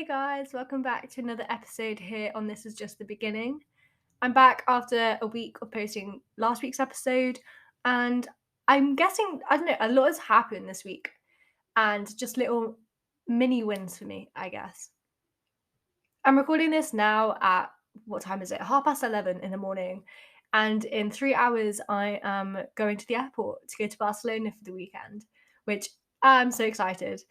Hey guys, welcome back to another episode here on This Is Just the Beginning. I'm back after a week of posting last week's episode, and I'm guessing, I don't know, a lot has happened this week, and just little mini wins for me, I guess. I'm recording this now at, what time is it? 11:30 in the morning, and in 3 hours, I am going to the airport to go to Barcelona for the weekend, which I'm so excited.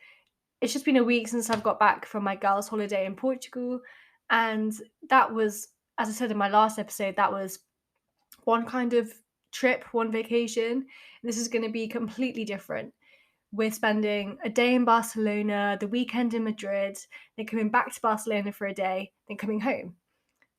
It's just been a week since I've got back from my girls' holiday in Portugal, and that was, as I said in my last episode, that was one kind of trip, one vacation. This is going to be completely different. We're spending a day in Barcelona, the weekend in Madrid, then coming back to Barcelona for a day, then coming home.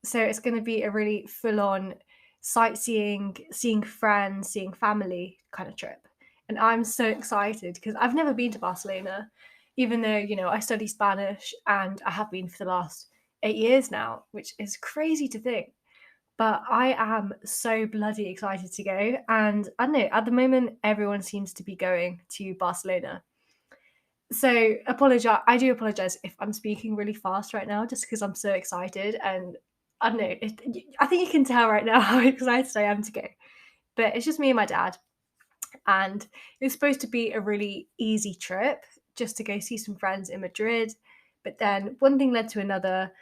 So it's going to be a really full-on sightseeing, seeing friends, seeing family kind of trip. And I'm so excited because I've never been to Barcelona, even though, I study Spanish and I have been for the last 8 years now, which is crazy to think. But I am so bloody excited to go. And I don't know, at the moment, everyone seems to be going to Barcelona. So I do apologize if I'm speaking really fast right now, just because I'm so excited. And I don't know, I think you can tell right now how excited I am to go. But it's just me and my dad. And it was supposed to be a really easy trip, just to go see some friends in Madrid. But then one thing led to another.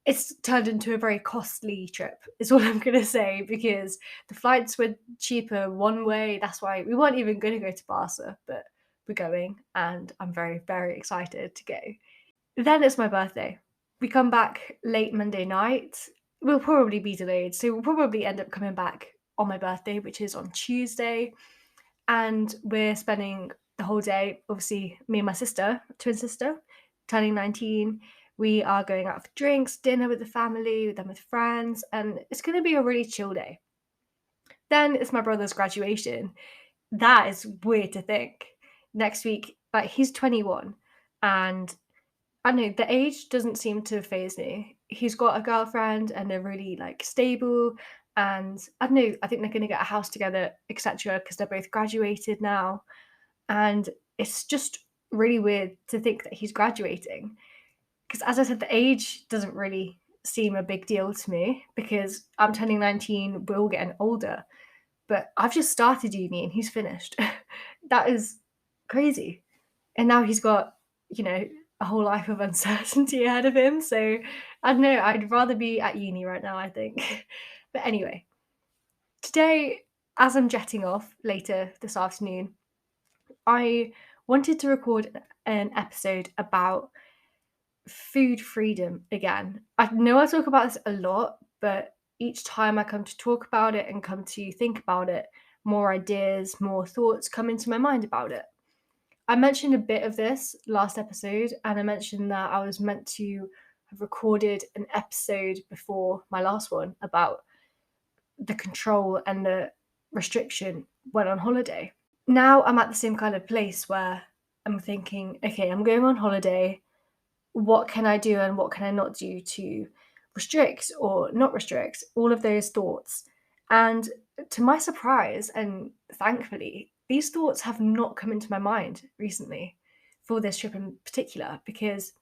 It's turned into a very costly trip, is what I'm going to say, because the flights were cheaper one way. That's why we weren't even going to go to Barca, but we're going, and I'm very, very excited to go. Then it's my birthday. We come back late Monday night. We'll probably be delayed, so we'll probably end up coming back on my birthday, which is on Tuesday. And we're spending the whole day, obviously, me and my sister, twin sister, turning 19. We are going out for drinks, dinner with the family, then with friends, and it's going to be a really chill day. Then it's my brother's graduation. That is weird to think. Next week, like, he's 21, and I don't know, the age doesn't seem to faze me. He's got a girlfriend and they're really like stable. And I don't know, I think they're going to get a house together, etc., because they're both graduated now. And it's just really weird to think that he's graduating. Because as I said, the age doesn't really seem a big deal to me because I'm turning 19, we're all getting older. But I've just started uni and he's finished. That is crazy. And now he's got, a whole life of uncertainty ahead of him. So I don't know, I'd rather be at uni right now, I think. But anyway, today, as I'm jetting off later this afternoon, I wanted to record an episode about food freedom again. I know I talk about this a lot, but each time I come to talk about it and come to think about it, more ideas, more thoughts come into my mind about it. I mentioned a bit of this last episode, and I mentioned that I was meant to have recorded an episode before my last one about the control and the restriction when on holiday. Now I'm at the same kind of place where I'm thinking, okay, I'm going on holiday. What can I do and what can I not do to restrict or not restrict? All of those thoughts. And to my surprise, and thankfully, these thoughts have not come into my mind recently for this trip in particular, because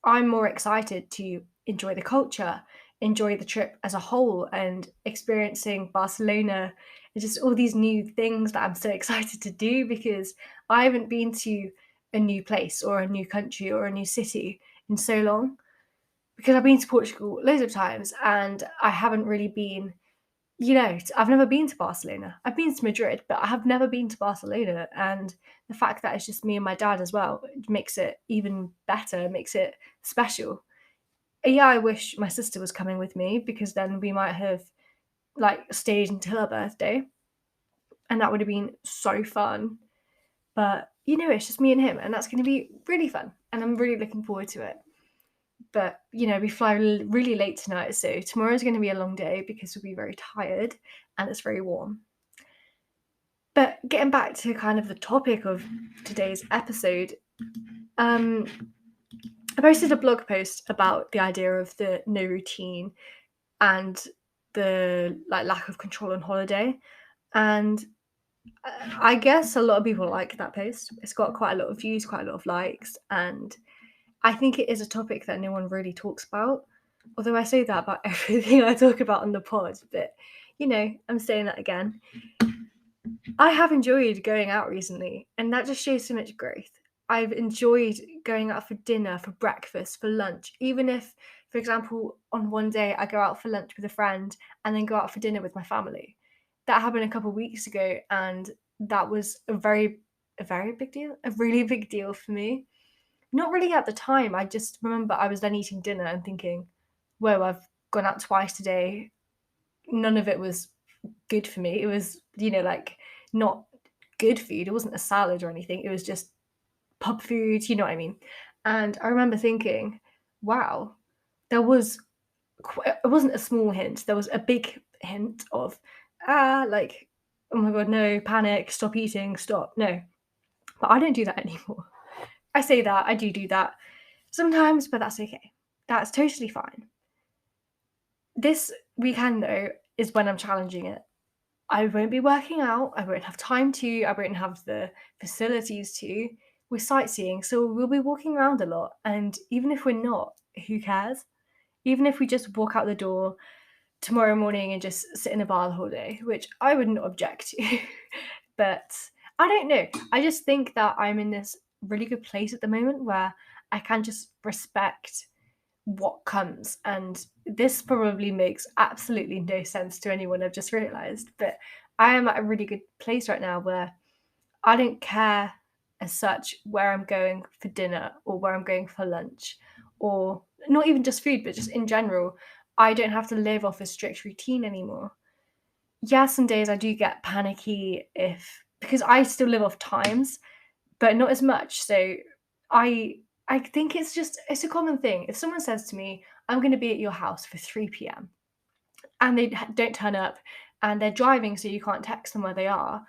I'm more excited to enjoy the culture, enjoy the trip as a whole, and experiencing Barcelona and just all these new things that I'm so excited to do, because I haven't been to a new place or a new country or a new city in so long. Because I've been to Portugal loads of times and I haven't really been, I've never been to Barcelona. I've been to Madrid, but I have never been to Barcelona. And the fact that it's just me and my dad as well, it makes it even better, makes it special. Yeah, I wish my sister was coming with me, because then we might have stayed until her birthday. And that would have been so fun. But it's just me and him, and that's going to be really fun. And I'm really looking forward to it. But we fly really late tonight, so tomorrow's going to be a long day because we'll be very tired and it's very warm. But getting back to kind of the topic of today's episode, I posted a blog post about the idea of the no routine and the lack of control on holiday, and I guess a lot of people like that post. It's got quite a lot of views, quite a lot of likes, and I think it is a topic that no one really talks about. Although I say that about everything I talk about on the pod, but I'm saying that again. I have enjoyed going out recently, and that just shows so much growth. I've enjoyed going out for dinner, for breakfast, for lunch, even if, for example, on one day I go out for lunch with a friend and then go out for dinner with my family. That happened a couple of weeks ago, and that was a very big deal, a really big deal for me. Not really at the time. I just remember I was then eating dinner and thinking, whoa, I've gone out twice today. None of it was good for me. It was, like not good food. It wasn't a salad or anything. It was just pub food, you know what I mean? And I remember thinking, wow, there was it wasn't a small hint. There was a big hint of like, oh my god, no, panic, stop eating, stop. No. But I don't do that anymore. I say that, I do that sometimes, but that's okay. That's totally fine. This weekend though is when I'm challenging it. I won't be working out. I won't have time to. I won't have the facilities to. We're sightseeing, so we'll be walking around a lot. And even if we're not, who cares? Even if we just walk out the door tomorrow morning and just sit in a bar the whole day, which I wouldn't object to. But I don't know. I just think that I'm in this really good place at the moment where I can just respect what comes. And this probably makes absolutely no sense to anyone, I've just realized, but I am at a really good place right now where I don't care as such where I'm going for dinner or where I'm going for lunch, or not even just food, but just in general. I don't have to live off a strict routine anymore. Yeah, some days I do get panicky if because I still live off times, but not as much. So I I think it's a common thing. If someone says to me, "I'm going to be at your house for 3 p.m." and they don't turn up and they're driving so you can't text them where they are,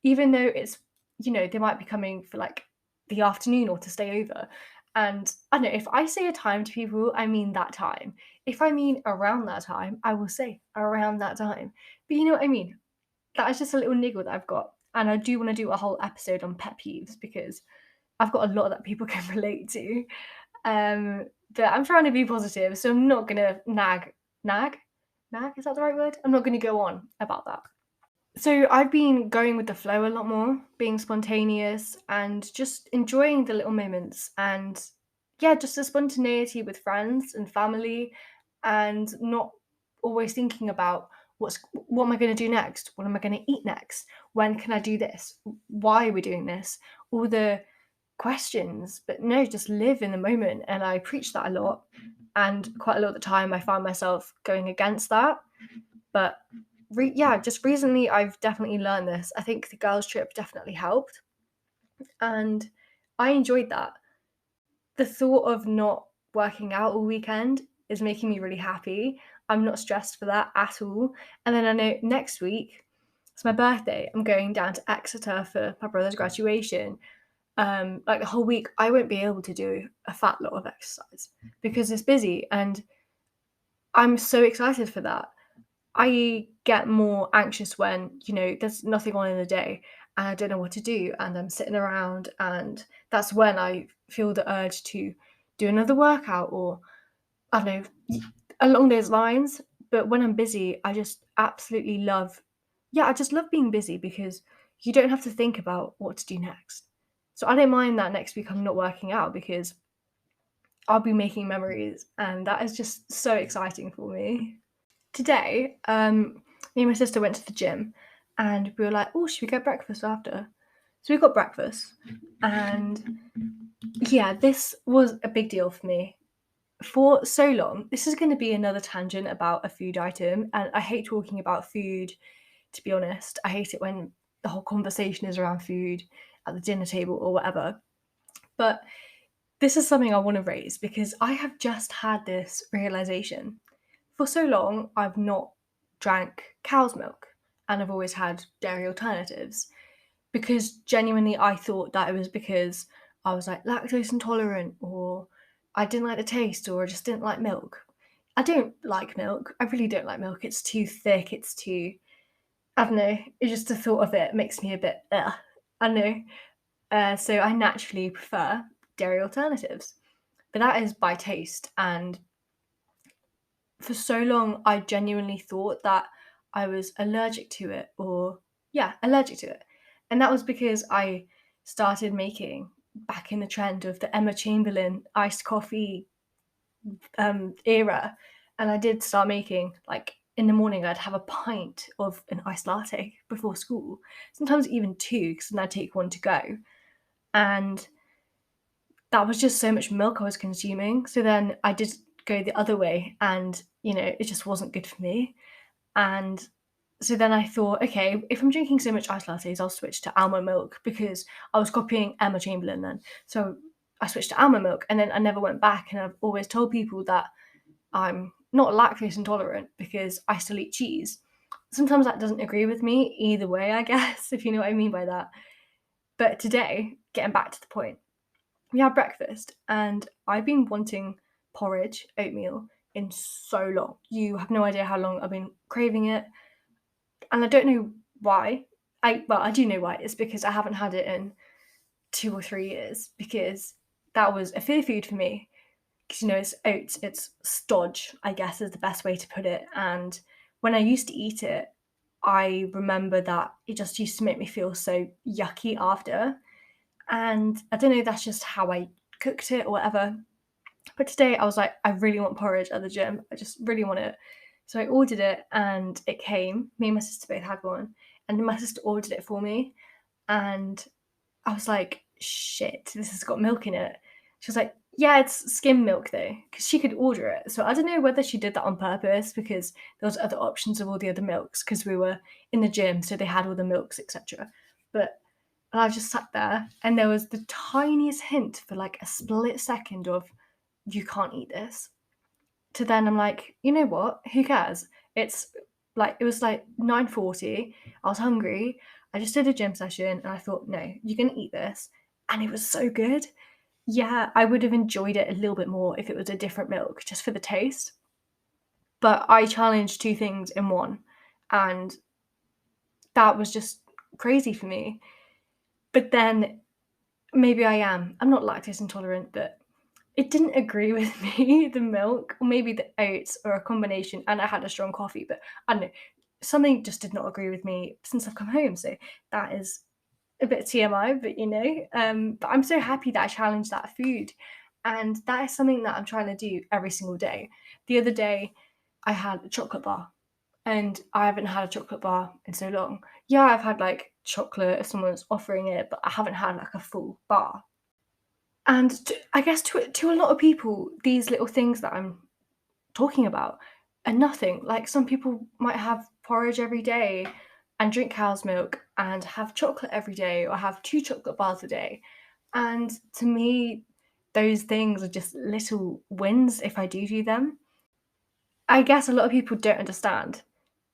even though it's they might be coming for like the afternoon or to stay over. And I don't know, if I say a time to people, I mean that time. If I mean around that time, I will say around that time. But you know what I mean? That is just a little niggle that I've got. And I do want to do a whole episode on pet peeves because I've got a lot that people can relate to. But I'm trying to be positive, so I'm not gonna nag, nag. Is that the right word? I'm not gonna go on about that. So I've been going with the flow a lot more, being spontaneous and just enjoying the little moments and yeah, just the spontaneity with friends and family and not always thinking about what am I going to do next? What am I going to eat next? When can I do this? Why are we doing this? All the questions, but no, just live in the moment. And I preach that a lot. And quite a lot of the time, I find myself going against that. But yeah, just recently, I've definitely learned this. I think the girls' trip definitely helped. And I enjoyed that. The thought of not working out all weekend is making me really happy. I'm not stressed for that at all. And then I know next week, it's my birthday. I'm going down to Exeter for my brother's graduation. Like the whole week, I won't be able to do a fat lot of exercise because it's busy, and I'm so excited for that. I get more anxious when, there's nothing on in the day and I don't know what to do and I'm sitting around, and that's when I feel the urge to do another workout or I don't know, along those lines. But when I'm busy, I just absolutely love, yeah, I just love being busy because you don't have to think about what to do next. So I don't mind that next week I'm not working out because I'll be making memories, and that is just so exciting for me. Today, me and my sister went to the gym and we were like, oh, should we get breakfast after? So we got breakfast, and yeah, this was a big deal for me. For so long, this is going to be another tangent about a food item, and I hate talking about food, to be honest. I hate it when the whole conversation is around food at the dinner table or whatever. But this is something I want to raise because I have just had this realization. For so long, I've not drank cow's milk and I've always had dairy alternatives because genuinely I thought that it was because I was like lactose intolerant or I didn't like the taste or I just didn't like milk. I don't like milk. I really don't like milk. It's too thick. It's too, I don't know. It's just the thought of it makes me a bit, I don't know. So I naturally prefer dairy alternatives. but that is by taste. And for so long, I genuinely thought that I was allergic to it, or yeah, allergic to it. And that was because I started making back in the trend of the Emma Chamberlain iced coffee era. And I did start making, like, in the morning, I'd have a pint of an iced latte before school, sometimes even two, because then I'd take one to go. And that was just so much milk I was consuming. So then I did go the other way, and it just wasn't good for me. And so then I thought, okay, if I'm drinking so much iced lattes, I'll switch to almond milk, because I was copying Emma Chamberlain then. So I switched to almond milk, and then I never went back. And I've always told people that I'm not lactose intolerant because I still eat cheese. Sometimes that doesn't agree with me either way, I guess, if you know what I mean by that. But today, getting back to the point, we had breakfast, and I've been wanting porridge, oatmeal, in so long. You have no idea how long I've been craving it, and I don't know why. I do know why. It's because I haven't had it in 2 or 3 years, because that was a fear food for me. Because it's oats, it's stodge, I guess is the best way to put it. And when I used to eat it, I remember that it just used to make me feel so yucky after. And I don't know, that's just how I cooked it or whatever. But today I was like, I really want porridge at the gym. I just really want it. So I ordered it, and it came. Me and my sister both had one. And my sister ordered it for me. And I was like, shit, this has got milk in it. She was like, yeah, it's skim milk though, because she could order it. So I don't know whether she did that on purpose, because there was other options of all the other milks, because we were in the gym, so they had all the milks, etc. But I just sat there, and there was the tiniest hint for like a split second of, you can't eat this. To then I'm like, you know what? Who cares? It was like 9:40. I was hungry. I just did a gym session, and I thought, no, you're gonna eat this. And it was so good. Yeah, I would have enjoyed it a little bit more if it was a different milk, just for the taste. But I challenged two things in one, and that was just crazy for me. But then maybe I am. I'm not lactose intolerant, but it didn't agree with me, the milk, or maybe the oats, or a combination. And I had a strong coffee, but I don't know. Something just did not agree with me since I've come home. So that is a bit TMI, but but I'm so happy that I challenged that food. And that is something that I'm trying to do every single day. The other day, I had a chocolate bar, and I haven't had a chocolate bar in so long. Yeah, I've had like chocolate if someone's offering it, but I haven't had like a full bar. And I guess to a lot of people, these little things that I'm talking about are nothing. Like, some people might have porridge every day and drink cow's milk and have chocolate every day, or have 2 chocolate bars a day. And to me, those things are just little wins if I do them. I guess a lot of people don't understand,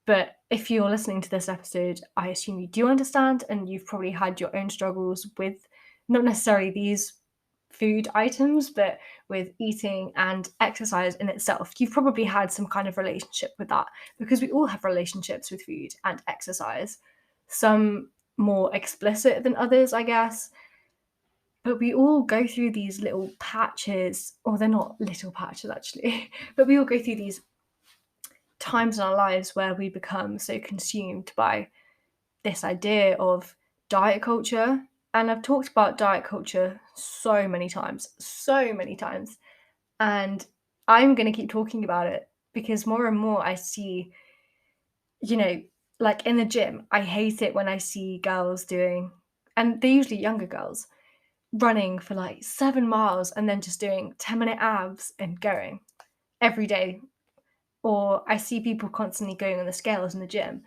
but if you're listening to this episode, I assume you do understand, and you've probably had your own struggles with not necessarily these food items, but with eating and exercise in itself. You've probably had some kind of relationship with that, because we all have relationships with food and exercise, some more explicit than others, I guess. But we all go through these little patches, or they're not little patches actually, but we all go through these times in our lives where we become so consumed by this idea of diet culture. And I've talked about diet culture so many times, so many times. And I'm going to keep talking about it, because more and more I see, you know, like in the gym, I hate it when I see girls doing, and they're usually younger girls, running for like 7 miles and then just doing 10-minute abs and going every day. Or I see people constantly going on the scales in the gym.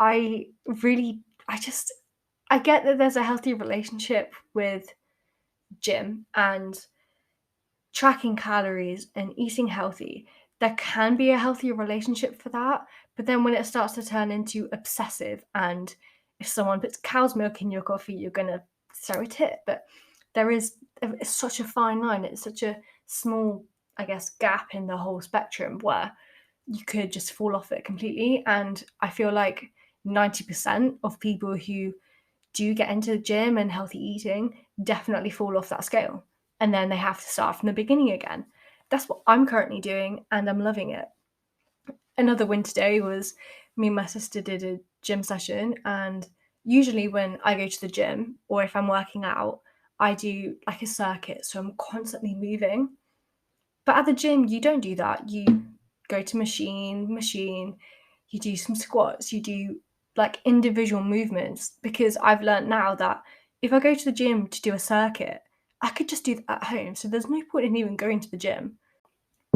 I really, I get that there's a healthy relationship with gym and tracking calories and eating healthy. There can be a healthy relationship for that. But then when it starts to turn into obsessive, and if someone puts cow's milk in your coffee, you're going to throw a tit. But there is it's such a fine line. It's such a small, I guess, gap in the whole spectrum where you could just fall off it completely. And I feel like 90% of people who do get into the gym and healthy eating definitely fall off that scale. and then they have to start from the beginning again. That's what I'm currently doing, and I'm loving it. Another winter day was me and my sister did a gym session, and usually when I go to the gym or if I'm working out, I do like a circuit, so I'm constantly moving. But at the gym, you don't do that. You go to machine, you do some squats, you do like individual movements, because I've learned now that if I go to the gym to do a circuit, I could just do that at home. So there's no point in even going to the gym.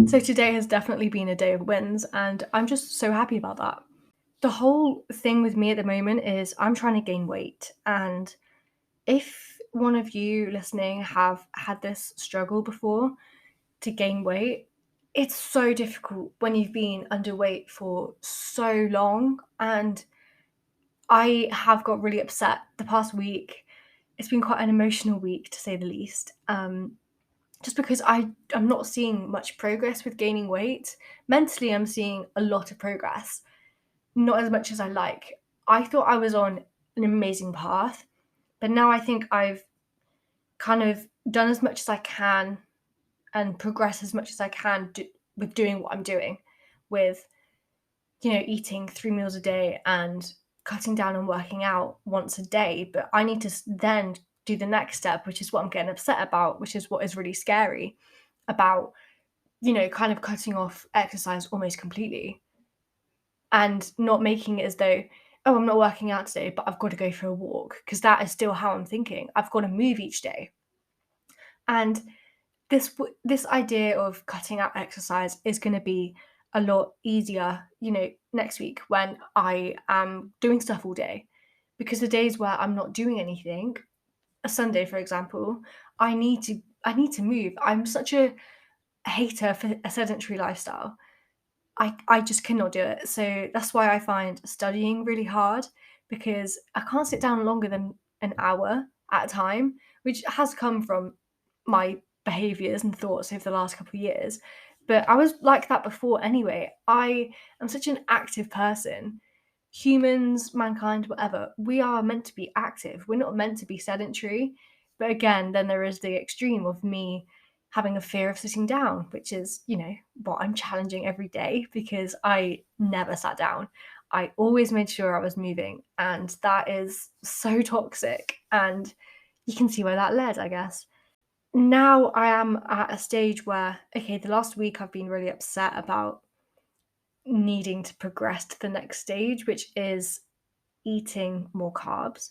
So today has definitely been a day of wins, and I'm just so happy about that. The whole thing with me at the moment is I'm trying to gain weight. And if one of you listening have had this struggle before to gain weight, it's so difficult when you've been underweight for so long. And I have got really upset the past week. It's been quite an emotional week, to say the least. Just because I'm not seeing much progress with gaining weight. Mentally, I'm seeing a lot of progress, not as much as I like. I thought I was on an amazing path, but now I think I've kind of done as much as I can and progress as much as I can with doing what I'm doing, with, eating 3 meals a day and cutting down and working out once a day. But I need to then do the next step, which is what I'm getting upset about, which is what is really scary about, kind of cutting off exercise almost completely and not making it as though, oh, I'm not working out today, but I've got to go for a walk, because that is still how I'm thinking. I've got to move each day. And this idea of cutting out exercise is going to be a lot easier, next week when I am doing stuff all day, because the days where I'm not doing anything, a Sunday, for example, I need to move. I'm such a hater for a sedentary lifestyle. I just cannot do it. So that's why I find studying really hard, because I can't sit down longer than an hour at a time, which has come from my behaviors and thoughts over the last couple of years. But I was like that before anyway. I am such an active person. Humans, mankind, whatever, we are meant to be active. We're not meant to be sedentary. But again, then there is the extreme of me having a fear of sitting down, which is, what I'm challenging every day, because I never sat down. I always made sure I was moving, and that is so toxic. And you can see where that led, I guess. Now I am at a stage where, okay, the last week I've been really upset about needing to progress to the next stage, which is eating more carbs,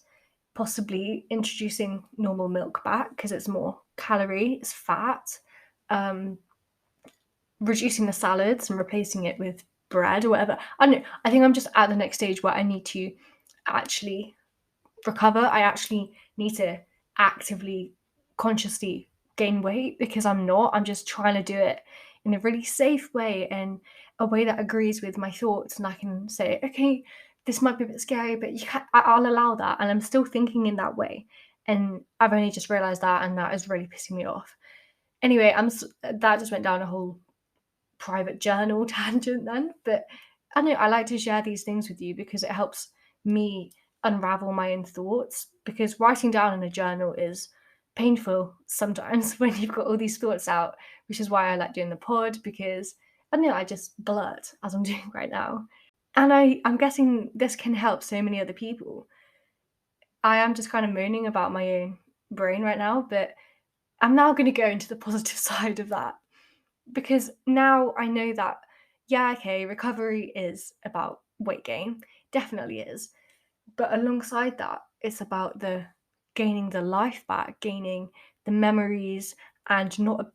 possibly introducing normal milk back because it's more calorie, it's fat, um, reducing the salads and replacing it with bread or whatever. I don't know. I think I'm just at the next stage where I need to actually recover. I actually need to actively, consciously gain weight, because I'm not. I'm just trying to do it in a really safe way and a way that agrees with my thoughts. And I can say, okay, this might be a bit scary, but I'll allow that. And I'm still thinking in that way. And I've only just realized that, and that is really pissing me off. Anyway, that just went down a whole private journal tangent then. But I know I like to share these things with you because it helps me unravel my own thoughts, because writing down in a journal is painful sometimes when you've got all these thoughts out, which is why I like doing the pod, because I don't know, I just blurt as I'm doing right now. And I'm guessing this can help so many other people. I am just kind of moaning about my own brain right now, but I'm now going to go into the positive side of that, because now I know that, yeah, okay, recovery is about weight gain, definitely is. But alongside that, it's about the gaining the life back, gaining the memories, and not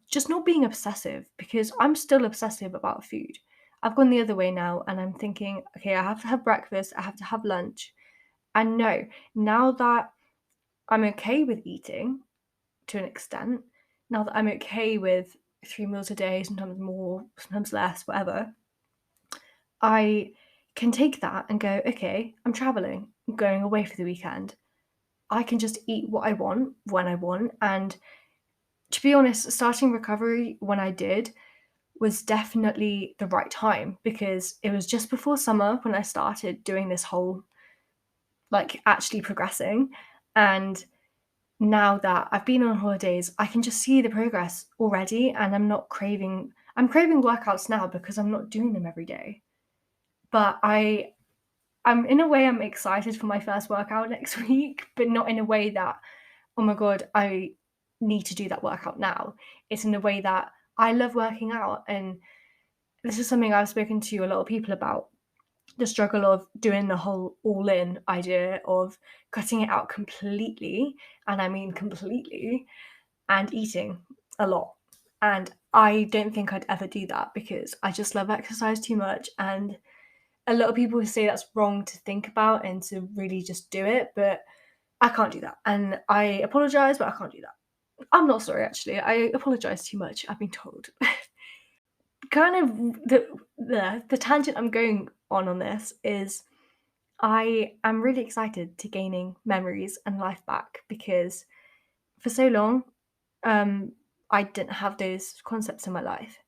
being obsessive, because I'm still obsessive about food. I've gone the other way now, and I'm thinking, okay, I have to have breakfast, I have to have lunch. And no, now that I'm okay with eating to an extent, now that I'm okay with 3 meals a day, sometimes more, sometimes less, whatever, I can take that and go, okay, I'm traveling, I'm going away for the weekend. I can just eat what I want when I want. And to be honest, starting recovery when I did was definitely the right time, because it was just before summer when I started doing this whole, like, actually progressing. And now that I've been on holidays, I can just see the progress already, and I'm craving workouts now because I'm not doing them every day. But I'm in a way I'm excited for my first workout next week, but not in a way that, oh my god, I need to do that workout now. It's in a way that I love working out, and this is something I've spoken to a lot of people about, the struggle of doing the whole all-in idea of cutting it out completely, and I mean completely, and eating a lot. And I don't think I'd ever do that because I just love exercise too much. And a lot of people say that's wrong to think about and to really just do it, but I can't do that. And I apologize, but I can't do that. I'm not sorry, actually. I apologize too much, I've been told. Kind of the tangent I'm going on this is I am really excited to gaining memories and life back because for so long, um, I didn't have those concepts in my life.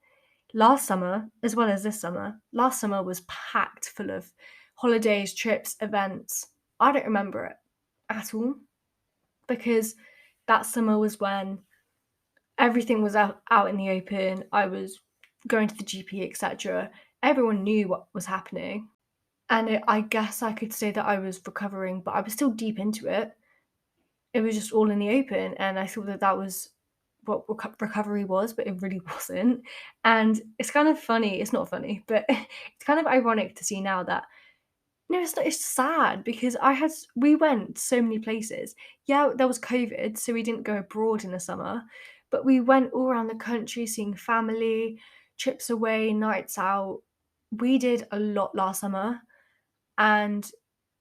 Last summer, as well as this summer, last summer was packed full of holidays, trips, events. I don't remember it at all because that summer was when everything was out in the open. I was going to the GP, etc. Everyone knew what was happening. And I guess I could say that I was recovering, but I was still deep into it. It was just all in the open, and I thought that that was what recovery was, but it really wasn't. And it's kind of funny. It's not funny, but it's kind of ironic to see now that no, it's not. It's sad because we went so many places. Yeah, there was COVID, so we didn't go abroad in the summer, but we went all around the country, seeing family, trips away, nights out. We did a lot last summer, and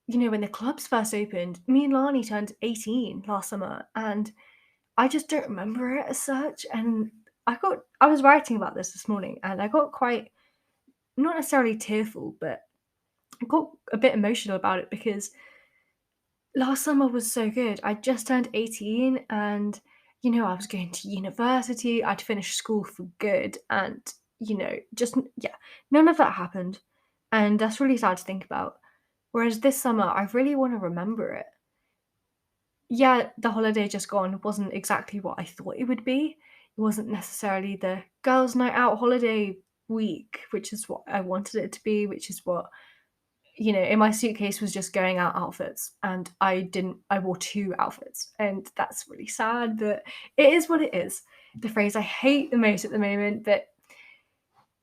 when the clubs first opened, me and Lani turned 18 last summer, and I just don't remember it as such. And I was writing about this morning, and I got quite, not necessarily tearful, but I got a bit emotional about it because last summer was so good. I just turned 18, and I was going to university. I'd finished school for good, and just yeah, none of that happened. And that's really sad to think about. Whereas this summer, I really want to remember it. Yeah, the holiday just gone wasn't exactly what I thought it would be. It wasn't necessarily the girls' night out holiday week, which is what I wanted it to be, which is what, in my suitcase was just going out outfits. And I wore two outfits. And that's really sad, but it is what it is. The phrase I hate the most at the moment, but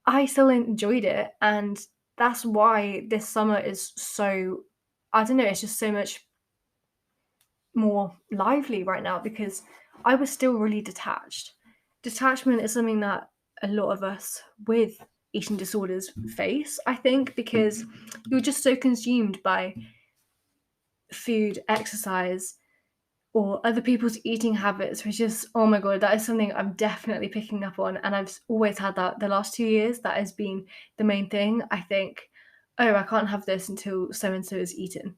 I still enjoyed it. And that's why this summer is so, I don't know, it's just so much more lively right now because I was still really detached. Detachment is something that a lot of us with eating disorders face, I think, because you're just so consumed by food, exercise, or other people's eating habits, which is, oh my god, that is something I'm definitely picking up on. And I've always had that the last 2 years. That has been the main thing. I think, oh, I can't have this until so and so is eaten.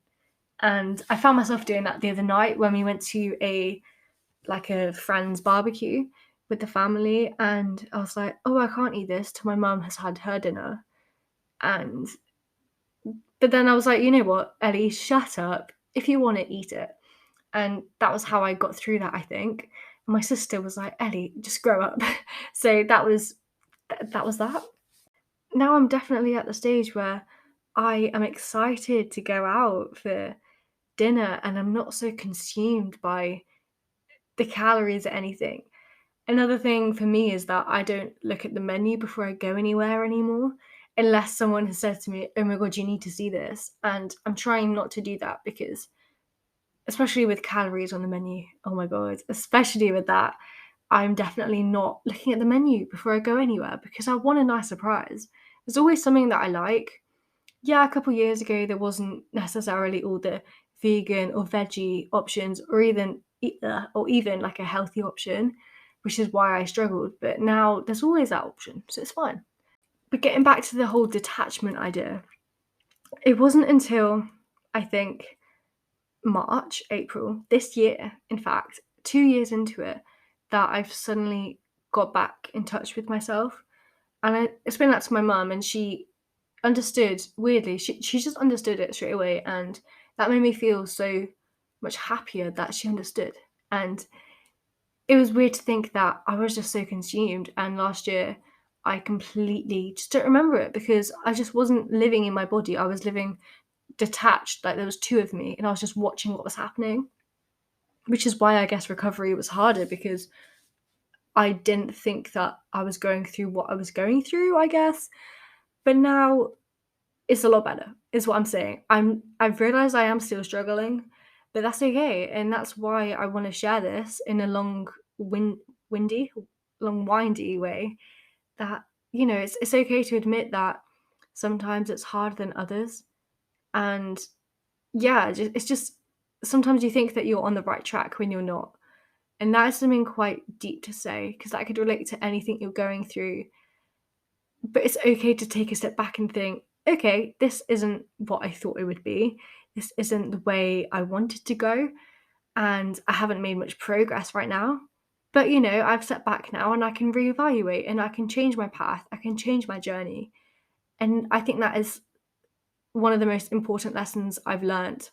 And I found myself doing that the other night when we went to a friend's barbecue with the family, and I was like, oh, I can't eat this till my mum has had her dinner. But then I was like, you know what, Ellie, shut up. If you want to eat it. And that was how I got through that, I think. And my sister was like, Ellie, just grow up. So that was that. Now I'm definitely at the stage where I am excited to go out for dinner, and I'm not so consumed by the calories or anything. Another thing for me is that I don't look at the menu before I go anywhere anymore, unless someone has said to me, oh my god, you need to see this. And I'm trying not to do that because, especially with calories on the menu, oh my god, especially with that, I'm definitely not looking at the menu before I go anywhere because I want a nice surprise. There's always something that I like. Yeah, a couple years ago, there wasn't necessarily all the vegan or veggie options, or even like a healthy option, which is why I struggled. But now there's always that option, so it's fine. But getting back to the whole detachment idea, it wasn't until I think March, April this year, in fact, 2 years into it, that I've suddenly got back in touch with myself. And I explained that to my mum, and she understood weirdly. She just understood it straight away, and that made me feel so much happier that she understood. And it was weird to think that I was just so consumed. And last year, I completely just don't remember it because I just wasn't living in my body. I was living detached, like there was two of me, and I was just watching what was happening, which is why I guess recovery was harder because I didn't think that I was going through what I was going through, I guess. But now it's a lot better, is what I'm saying. I've realized I am still struggling, but that's okay. And that's why I want to share this in a windy, long windy way. That, it's okay to admit that sometimes it's harder than others. And yeah, it's just sometimes you think that you're on the right track when you're not. And that is something quite deep to say because that could relate to anything you're going through. But it's okay to take a step back and think, okay, this isn't what I thought it would be. This isn't the way I wanted to go. And I haven't made much progress right now. But, I've stepped back now and I can reevaluate and I can change my path. I can change my journey. And I think that is one of the most important lessons I've learned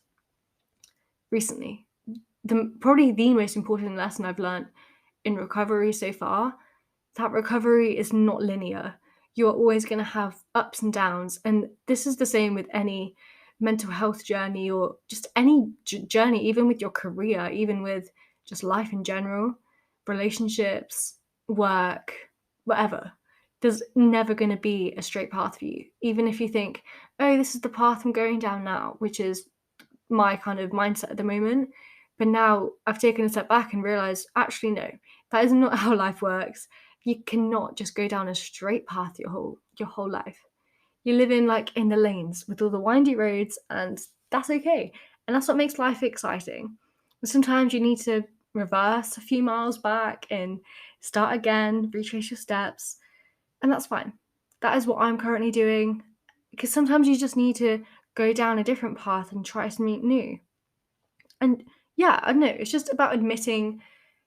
recently. Probably the most important lesson I've learned in recovery so far, that recovery is not linear. You're always going to have ups and downs. And this is the same with any mental health journey or just any journey, even with your career, even with just life in general, relationships, work, whatever. There's never going to be a straight path for you. Even if you think, oh, this is the path I'm going down now, which is my kind of mindset at the moment. But now I've taken a step back and realized, actually, no, that is not how life works. You cannot just go down a straight path your whole life. You live in the lanes with all the windy roads, and that's okay. And that's what makes life exciting. But sometimes you need to reverse a few miles back and start again, retrace your steps, and that's fine. That is what I'm currently doing because sometimes you just need to go down a different path and try something new. And yeah, I don't know, it's just about admitting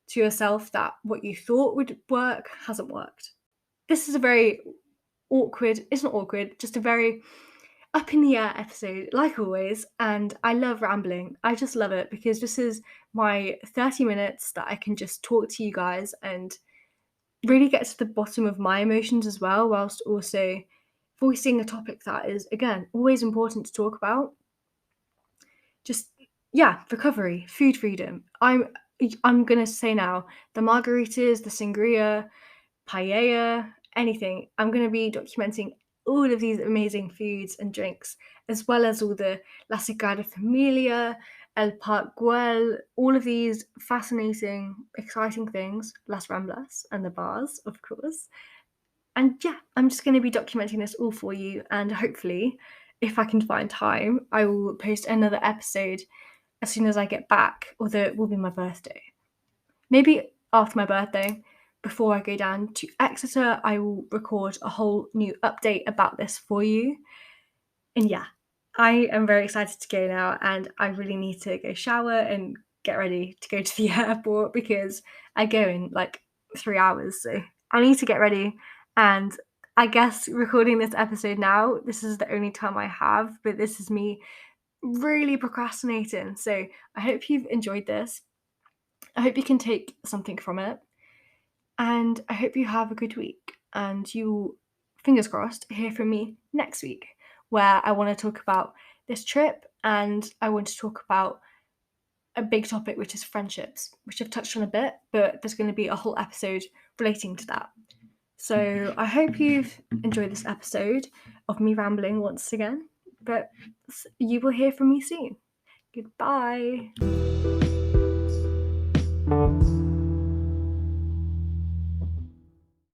to yourself that what you thought would work hasn't worked. This is a very it's not awkward, just a very up in the air episode, like always. And I love rambling. I just love it because this is my 30 minutes that I can just talk to you guys and really get to the bottom of my emotions as well, whilst also voicing a topic that is, again, always important to talk about. Just, yeah, recovery, food freedom. I'm gonna say now, the margaritas, the sangria, paella, anything. I'm gonna be documenting all of these amazing foods and drinks, as well as all the La Sagrada Familia, El Parque Güell, all of these fascinating, exciting things, Las Ramblas and the bars, of course. And yeah, I'm just going to be documenting this all for you. And hopefully, if I can find time, I will post another episode as soon as I get back, although it will be my birthday. Maybe after my birthday, before I go down to Exeter, I will record a whole new update about this for you. And yeah, I am very excited to go now, and I really need to go shower and get ready to go to the airport because I go in 3 hours. So I need to get ready. And I guess recording this episode now, this is the only time I have, but this is me really procrastinating. So I hope you've enjoyed this. I hope you can take something from it. And I hope you have a good week. And you, fingers crossed, hear from me next week, where I want to talk about this trip and I want to talk about a big topic, which is friendships, which I've touched on a bit, but there's going to be a whole episode relating to that. So I hope you've enjoyed this episode of me rambling once again, but you will hear from me soon. Goodbye.